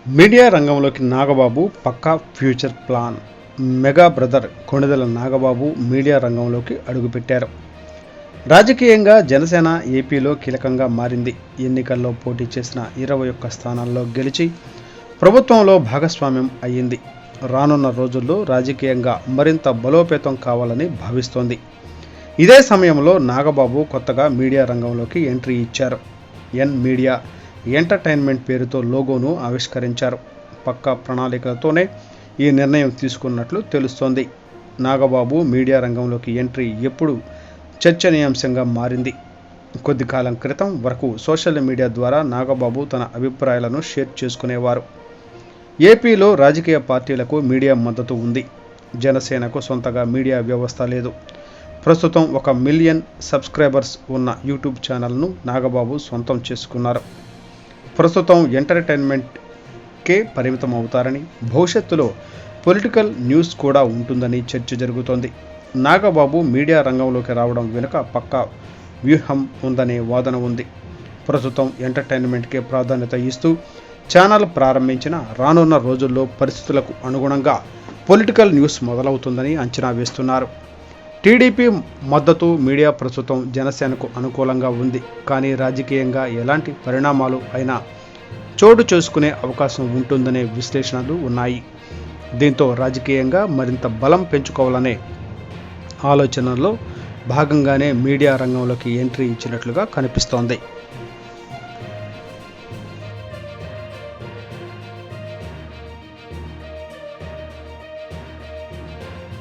Media రంగంలోకి నాగబాబు పక్కా future plan. Mega brother Konidela Nagababu media రంగంలోకి అడుగుపెట్టారు. రాజకీయంగా జనసేన ఏపీలో కీలకంగా మారింది. ఎన్నికల్లో పోటీ చేసిన 21 స్థానాల్లో గెలిచి ప్రభుత్వంలో భాగస్వామ్యం అయ్యింది. రానున్న రోజుల్లో రాజకీయంగా మరింత బలోపేతం కావాలని భావిస్తోంది. ఇదే సమయంలో నాగబాబు కొత్తగా మీడియా రంగంలోకి ఎంట్రీ ఇచ్చారు. ఎన్ మీడియా ఎంటర్టైన్మెంట్ పేరుతో లోగోను ఆవిష్కరించారు. పక్కా ప్రణాళికలతోనే ఈ నిర్ణయం తీసుకున్నట్లు తెలుస్తోంది. నాగబాబు మీడియా రంగంలోకి ఎంట్రీ ఎప్పుడు చర్చనీయాంశంగా మారింది. కొద్ది కాలం క్రితం వరకు సోషల్ మీడియా ద్వారా నాగబాబు తన అభిప్రాయాలను షేర్ చేసుకునేవారు. ఏపీలో రాజకీయ పార్టీలకు మీడియా మద్దతు ఉంది. జనసేనకు సొంతగా మీడియా వ్యవస్థ లేదు. ప్రస్తుతం 1 మిలియన్ సబ్స్క్రైబర్స్ ఉన్న యూట్యూబ్ ఛానల్ను నాగబాబు సొంతం చేసుకున్నారు. ప్రస్తుతం ఎంటర్టైన్మెంట్కే పరిమితం అవుతారని, భవిష్యత్తులో పొలిటికల్ న్యూస్ కూడా ఉంటుందని చర్చ జరుగుతోంది. నాగబాబు మీడియా రంగంలోకి రావడం వెనుక పక్కా వ్యూహం ఉందనే వాదన ఉంది. ప్రస్తుతం ఎంటర్టైన్మెంట్కే ప్రాధాన్యత ఇస్తూ ఛానల్ ప్రారంభించిన రానున్న రోజుల్లో పరిస్థితులకు అనుగుణంగా పొలిటికల్ న్యూస్ మొదలవుతుందని అంచనా వేస్తున్నారు. టీడీపీ మద్దతు మీడియా ప్రస్తుతం జనసేనకు అనుకూలంగా ఉంది. కానీ రాజకీయంగా ఎలాంటి పరిణామాలు అయినా చోటు చేసుకునే అవకాశం ఉంటుందనే విశ్లేషణలు ఉన్నాయి. దీంతో రాజకీయంగా మరింత బలం పెంచుకోవాలనే ఆలోచనలో భాగంగానే మీడియా రంగంలోకి ఎంట్రీ ఇచ్చినట్లుగా కనిపిస్తోంది.